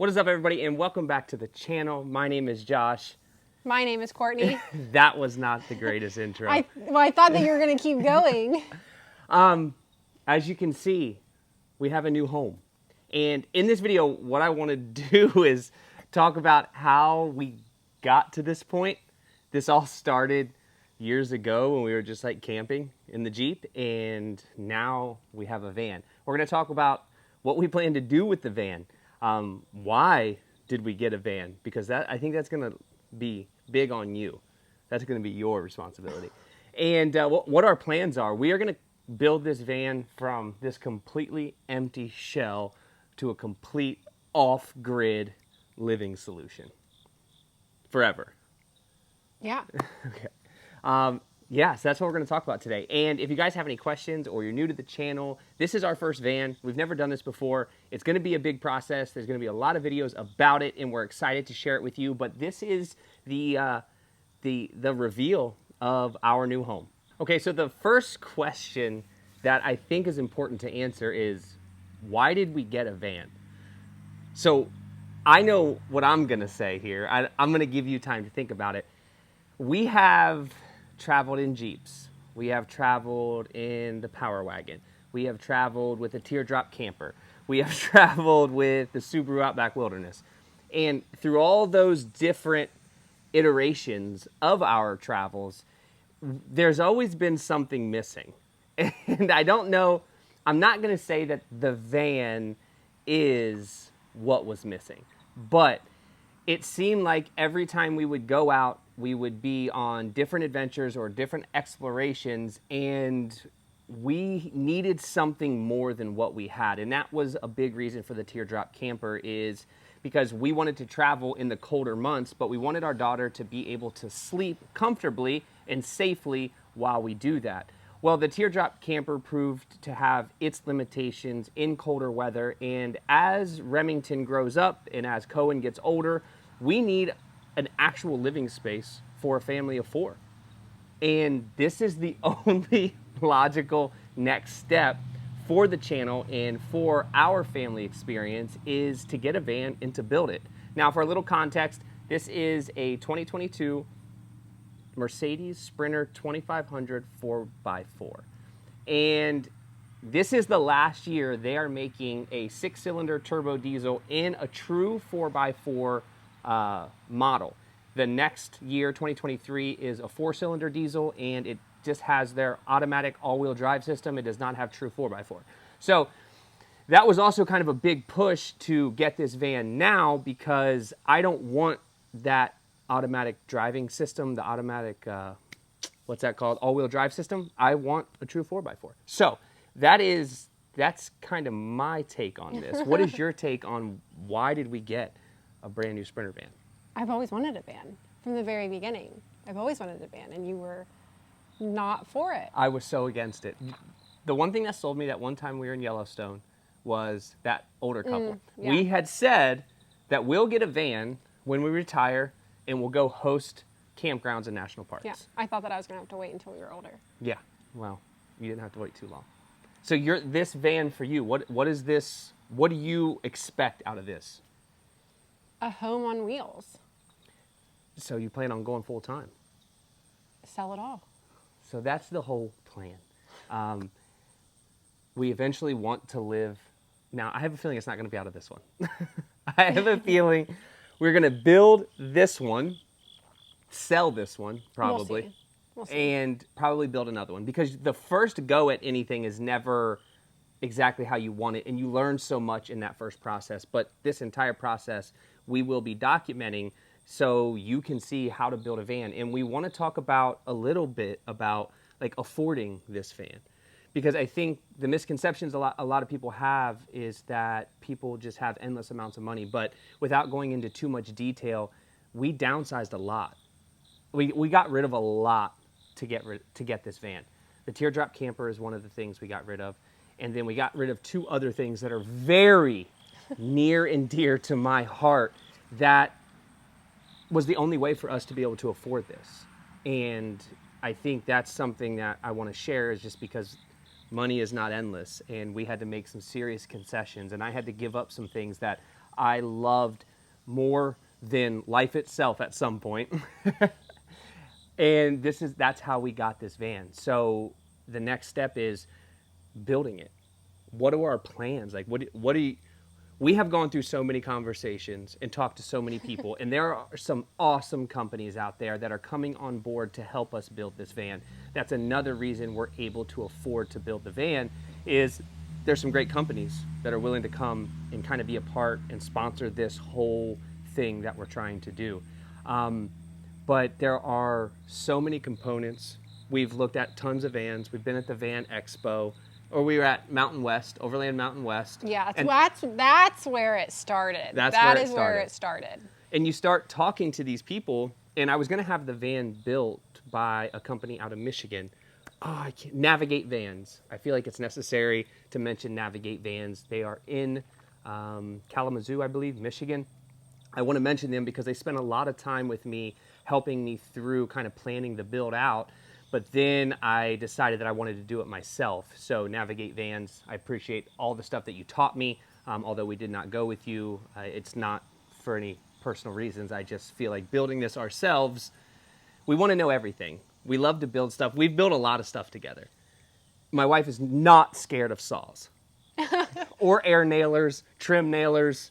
What is up, everybody, and welcome back to the channel. My name is Josh. My name is Courtney. That was not the greatest intro. I thought that you were going to keep going. As you can see, we have a new home. And in this video, what I want to do is talk about how we got to this point. This all started years ago when we were just like camping in the Jeep, and now we have a van. We're going to talk about what we plan to do with the van. Why did we get a van? Because I think that's going to be big on you. That's going to be your responsibility. And what our plans are, we are going to build this van from this completely empty shell to a complete off-grid living solution. Forever. Yeah. Okay. Yes, that's what we're going to talk about today. And if you guys have any questions or you're new to the channel, this is our first van. We've never done this before. It's going to be a big process. There's going to be a lot of videos about it, and we're excited to share it with you. But this is the reveal of our new home. Okay, so the first question that I think is important to answer is, why did we get a van? So I know what I'm going to say here. I'm going to give you time to think about it. We have traveled in Jeeps. We have traveled in the Power Wagon. We have traveled with a teardrop camper. We have traveled with the Subaru Outback Wilderness. And through all those different iterations of our travels, there's always been something missing. And I don't know, I'm not going to say that the van is what was missing, but it seemed like every time we would go out, we would be on different adventures or different explorations, and we needed something more than what we had. And that was a big reason for the teardrop camper, is because we wanted to travel in the colder months, but we wanted our daughter to be able to sleep comfortably and safely while we do that. Well, the teardrop camper proved to have its limitations in colder weather, and as Remington grows up and as Cohen gets older, we need an actual living space for a family of 4. And this is the only logical next step for the channel and for our family experience, is to get a van and to build it. Now, for a little context, this is a 2022 Mercedes Sprinter 2500 4x4. And this is the last year they are making a 6-cylinder turbo diesel in a true 4x4 model. The next year, 2023, is a 4-cylinder diesel, and it just has their automatic all-wheel drive system. It does not have true 4x4. So that was also kind of a big push to get this van now, because I don't want that automatic driving system, the automatic, what's that called? All-wheel drive system. I want a true 4x4. So that's kind of my take on this. What is your take on why did we get a brand new Sprinter van? I've always wanted a van from the very beginning. I've always wanted a van, and you were not for it. I was so against it. The one thing that sold me that one time we were in Yellowstone was that older couple. Yeah. We had said that we'll get a van when we retire, and we'll go host campgrounds and national parks. Yeah, I thought that I was going to have to wait until we were older. Yeah, well, you didn't have to wait too long. So this van for you, what is this? What do you expect out of this? A home on wheels. So you plan on going full time? Sell it all. So that's the whole plan. We eventually want to live. Now, I have a feeling it's not going to be out of this one. I have a feeling we're going to build this one, sell this one probably, We'll see. and probably build another one, because the first go at anything is never exactly how you want it, and you learn so much in that first process. But this entire process we will be documenting so you can see how to build a van. And we want to talk about a little bit about like affording this van, because I think the misconceptions a lot of people have is that people just have endless amounts of money. But without going into too much detail, we downsized a lot. We got rid of a lot to get this van. The teardrop camper is one of the things we got rid of. And then we got rid of 2 other things that are very near and dear to my heart, that was the only way for us to be able to afford this. And I think that's something that I want to share, is just because money is not endless, and we had to make some serious concessions, and I had to give up some things that I loved more than life itself at some point. And that's how we got this van. So the next step is building it. What are our plans? Like, what do you, we have gone through so many conversations and talked to so many people, and there are some awesome companies out there that are coming on board to help us build this van. That's another reason we're able to afford to build the van is there's some great companies that are willing to come and kind of be a part and sponsor this whole thing that we're trying to do. But there are so many components. We've looked at tons of vans. We've been at the Van Expo, or we were at Mountain West, Overland Mountain West. Yeah, and that's where it started. That is where it started. And you start talking to these people, and I was going to have the van built by a company out of Michigan. Oh, I can't, Navigate Vans. I feel like it's necessary to mention Navigate Vans. They are in Kalamazoo, I believe, Michigan. I want to mention them because they spent a lot of time with me, helping me through kind of planning the build out. But then I decided that I wanted to do it myself. So Navigate Vans, I appreciate all the stuff that you taught me, although we did not go with you. It's not for any personal reasons. I just feel like building this ourselves, we want to know everything. We love to build stuff. We've built a lot of stuff together. My wife is not scared of saws or air nailers, trim nailers.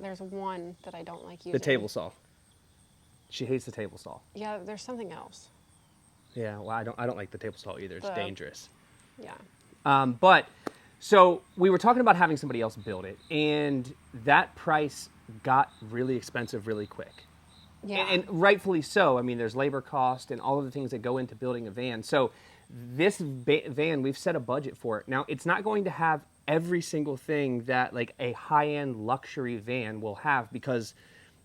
There's one that I don't like using. The table saw. She hates the table saw. Yeah, there's something else. Yeah, well, I don't like the table saw either. It's dangerous. Yeah. But so we were talking about having somebody else build it, and that price got really expensive really quick. Yeah. And rightfully so. I mean, there's labor cost and all of the things that go into building a van. So this van, we've set a budget for it. Now, it's not going to have every single thing that like a high-end luxury van will have, because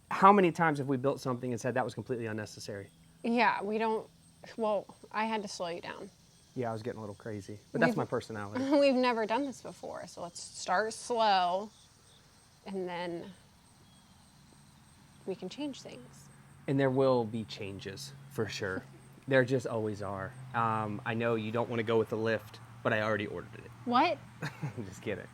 how many times have we built something and said that was completely unnecessary? Yeah, we don't. Well, I had to slow you down. Yeah, I was getting a little crazy, but that's my personality. We've never done this before, so let's start slow, and then we can change things. And there will be changes, for sure. There just always are. I know you don't want to go with the lift, but I already ordered it. What? I'm just kidding.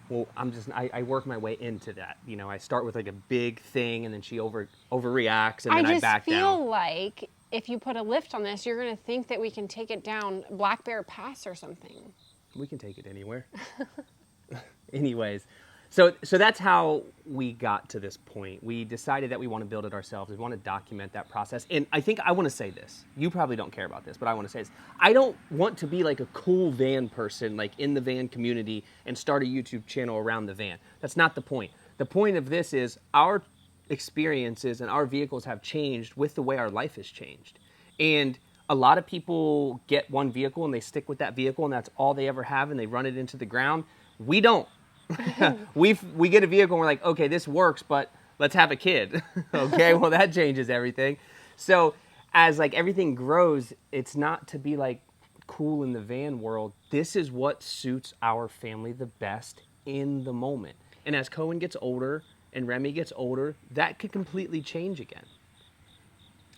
Well, I work my way into that. You know, I start with like a big thing, and then she overreacts, and then I back down. I just feel like if you put a lift on this, you're going to think that we can take it down Black Bear Pass or something. We can take it anywhere. Anyways, so that's how we got to this point. We decided that we want to build it ourselves. We want to document that process. And I think I want to say this. You probably don't care about this, but I want to say this. I don't want to be like a cool van person, like in the van community, and start a YouTube channel around the van. That's not the point. The point of this is our experiences and our vehicles have changed with the way our life has changed. And a lot of people get one vehicle and they stick with that vehicle, and that's all they ever have, and they run it into the ground. We don't. We get a vehicle and we're like, okay, this works, but let's have a kid. Okay, well, that changes everything. So as like everything grows, it's not to be like cool in the van world. This is what suits our family the best in the moment. And as Cohen gets older and Remy gets older, that could completely change again.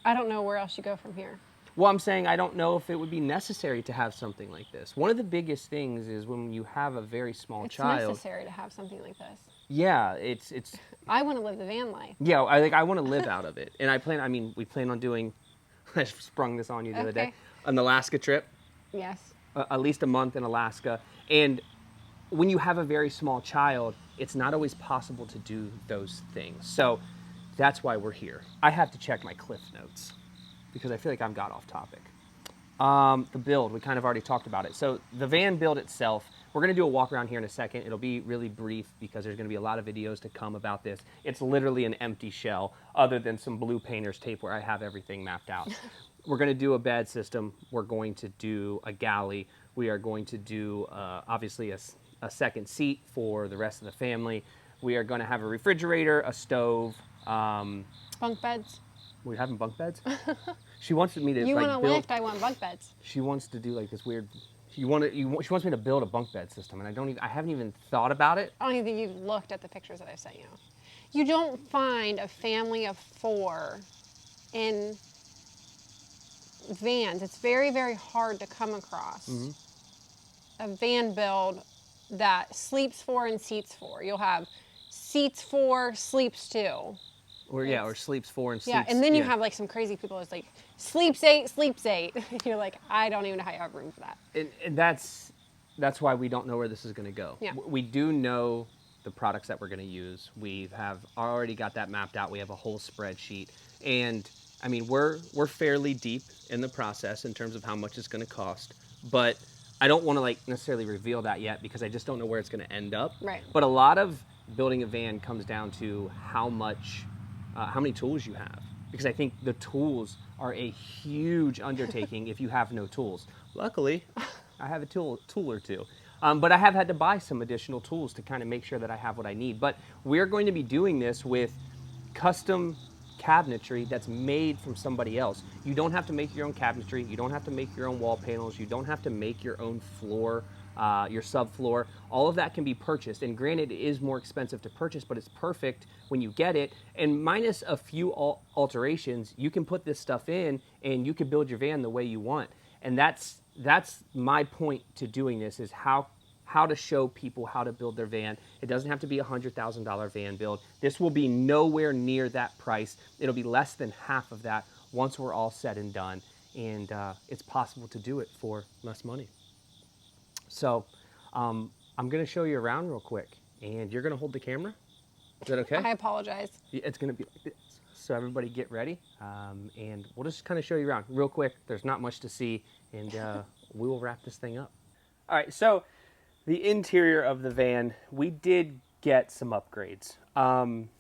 I don't know where else you go from here. Well, I'm saying I don't know if it would be necessary to have something like this. One of the biggest things is when you have a very small child. It's necessary to have something like this. Yeah, it's. I want to live the van life. Yeah, I want to live out of it, and we plan on doing. I sprung this on you the other day, an Alaska trip. Yes. At least a month in Alaska, and when you have a very small child, it's not always possible to do those things. So that's why we're here. I have to check my Cliff Notes, because I feel like I've got off topic. The build, we kind of already talked about it. So the van build itself, we're going to do a walk around here in a second. It'll be really brief because there's going to be a lot of videos to come about this. It's literally an empty shell other than some blue painter's tape where I have everything mapped out. We're going to do a bed system. We're going to do a galley. We are going to do, obviously, a second seat for the rest of the family. We are going to have a refrigerator, a stove. Bunk beds. We're having bunk beds? She wants me to You like want a lift, I want bunk beds. She wants to do like this weird. She wants me to build a bunk bed system, and I haven't even thought about it. I don't even think you've looked at the pictures that I've sent you. You don't find a family of 4 in vans. It's very, very hard to come across a van build that sleeps 4 and seats 4. You'll have seats 4, sleeps 2. Or sleeps 4 and sleeps. Yeah, and then you have like some crazy people. It's like sleeps 8, sleeps 8. You're like, I don't even know how you have room for that. And that's why we don't know where this is going to go. Yeah. We do know the products that we're going to use. We have already got that mapped out. We have a whole spreadsheet, and I mean we're fairly deep in the process in terms of how much it's going to cost. But I don't want to like necessarily reveal that yet because I just don't know where it's going to end up. Right. But a lot of building a van comes down to how many tools you have. Because I think the tools are a huge undertaking if you have no tools. Luckily, I have a tool or two. But I have had to buy some additional tools to kind of make sure that I have what I need. But we're going to be doing this with custom cabinetry that's made from somebody else. You don't have to make your own cabinetry. You don't have to make your own wall panels. You don't have to make your own floor, your subfloor. All of that can be purchased. And granted, it is more expensive to purchase, but it's perfect when you get it. And minus a few alterations, you can put this stuff in and you can build your van the way you want. And that's my point to doing this, is how to show people how to build their van. It doesn't have to be a $100,000 van build. This will be nowhere near that price. It'll be less than half of that once we're all said and done. And it's possible to do it for less money. So I'm going to show you around real quick, and you're going to hold the camera. Is that okay? I apologize. It's going to be like this. So everybody get ready, and we'll just kind of show you around real quick. There's not much to see, and we will wrap this thing up. All right, so the interior of the van, we did get some upgrades.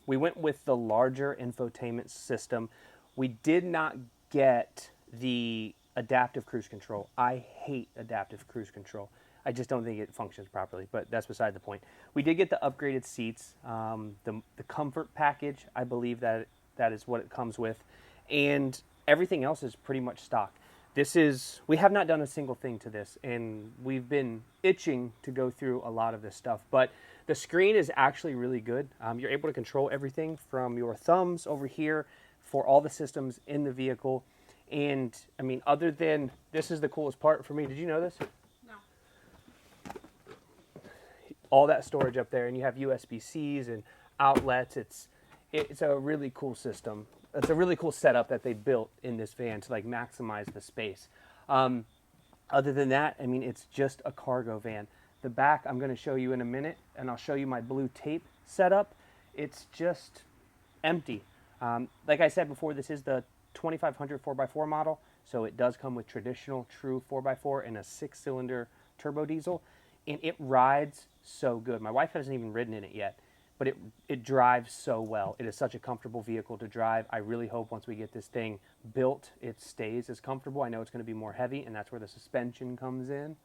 We went with the larger infotainment system. We did not get the adaptive cruise control. I hate adaptive cruise control. I just don't think it functions properly, but that's beside the point. We did get the upgraded seats, the comfort package. I believe that is what it comes with, and everything else is pretty much stock. We have not done a single thing to this, and we've been itching to go through a lot of this stuff, but the screen is actually really good. You're able to control everything from your thumbs over here for all the systems in the vehicle. And I mean, other than this is the coolest part for me. Did you know this? No. All that storage up there, and you have USB-Cs and outlets. It's a really cool system. It's a really cool setup that they built in this van to like maximize the space. Other than that, I mean, it's just a cargo van. The back I'm going to show you in a minute, and I'll show you my blue tape setup. It's just empty. Like I said before, this is the 2500 4x4 model, so it does come with traditional true 4x4 and a 6-cylinder turbo diesel, and it rides so good. My wife hasn't even ridden in it yet, but it drives so well. It is such a comfortable vehicle to drive. I really hope once we get this thing built, it stays as comfortable. I know it's going to be more heavy, and that's where the suspension comes in,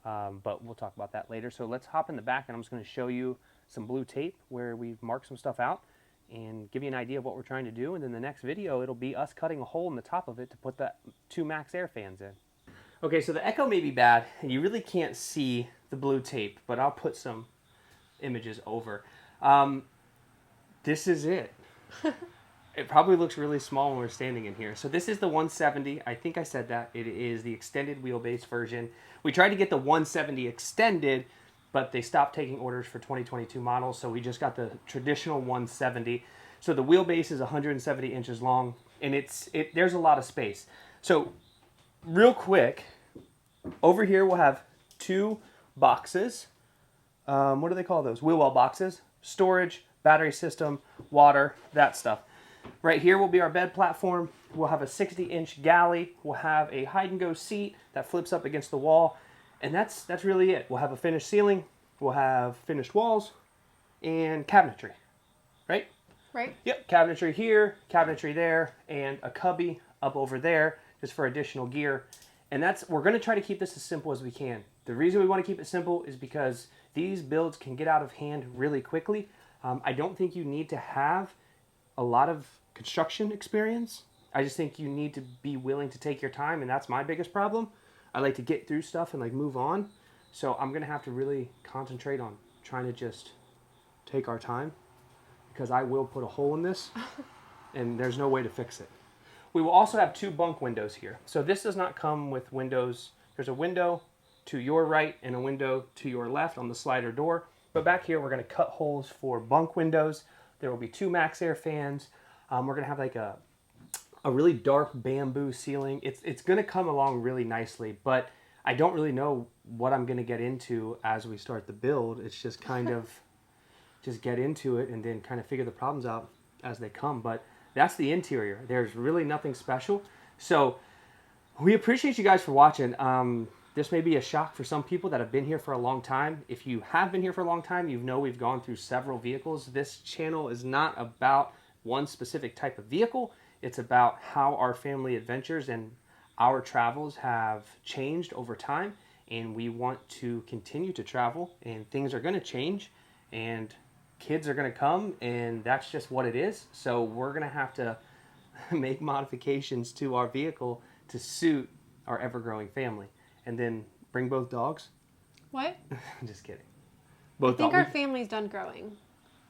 but we'll talk about that later. So let's hop in the back, and I'm just going to show you some blue tape where we've marked some stuff out and give you an idea of what we're trying to do. And then the next video, it'll be us cutting a hole in the top of it to put the 2 max air fans in. Okay, so the echo may be bad, and you really can't see the blue tape, but I'll put some images over. This is it. It probably looks really small when we're standing in here. So this is the 170. I think I said that. It is the extended wheelbase version. We tried to get the 170 extended, but they stopped taking orders for 2022 models, so we just got the traditional 170. So the wheelbase is 170 inches long, and there's a lot of space. So real quick, over here we'll have 2 boxes. What do they call those? Wheel well boxes. Storage, battery system, water, that stuff. Right here will be our bed platform. We'll have a 60-inch galley. We'll have a hide-and-go seat that flips up against the wall. And that's really it. We'll have a finished ceiling, we'll have finished walls, and cabinetry, right? Right. Yep, cabinetry here, cabinetry there, and a cubby up over there just for additional gear. And we're going to try to keep this as simple as we can. The reason we want to keep it simple is because these builds can get out of hand really quickly. I don't think you need to have a lot of construction experience. I just think you need to be willing to take your time, and that's my biggest problem. I like to get through stuff and like move on. So I'm going to have to really concentrate on trying to just take our time, because I will put a hole in this and there's no way to fix it. We will also have 2 bunk windows here. So this does not come with windows. There's a window to your right and a window to your left on the slider door. But back here, we're going to cut holes for bunk windows. There will be 2 max air fans. We're going to have like a really dark bamboo ceiling. It's going to come along really nicely, but I don't really know what I'm going to get into as we start the build. It's just kind of just get into it and then kind of figure the problems out as they come. But that's the interior. There's really nothing special. So we appreciate you guys for watching. This may be a shock for some people that have been here for a long time. If you have been here for a long time, you know we've gone through several vehicles. This channel is not about one specific type of vehicle. It's about how our family adventures and our travels have changed over time, and we want to continue to travel, and things are going to change, and kids are going to come, and that's just what it is. So we're going to have to make modifications to our vehicle to suit our ever-growing family, and then bring both dogs. What? I'm just kidding. I think our family's done growing.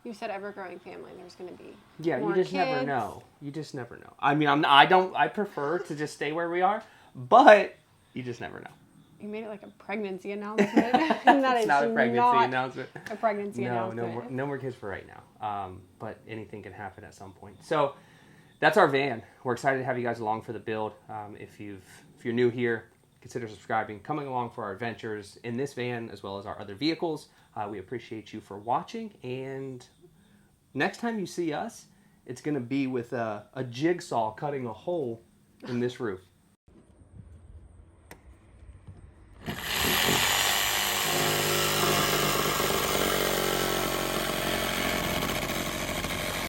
You said ever-growing family. There's going to be more you just kids. never know. You just never know. I mean, I prefer to just stay where we are, but you just never know. You made it like a pregnancy announcement. That It's is not a pregnancy announcement. A pregnancy announcement. No more kids for right now. But anything can happen at some point. So that's our van. We're excited to have you guys along for the build. If you're new here, consider subscribing, coming along for our adventures in this van as well as our other vehicles. We appreciate you for watching, and next time you see us, it's going to be with a jigsaw cutting a hole in this roof.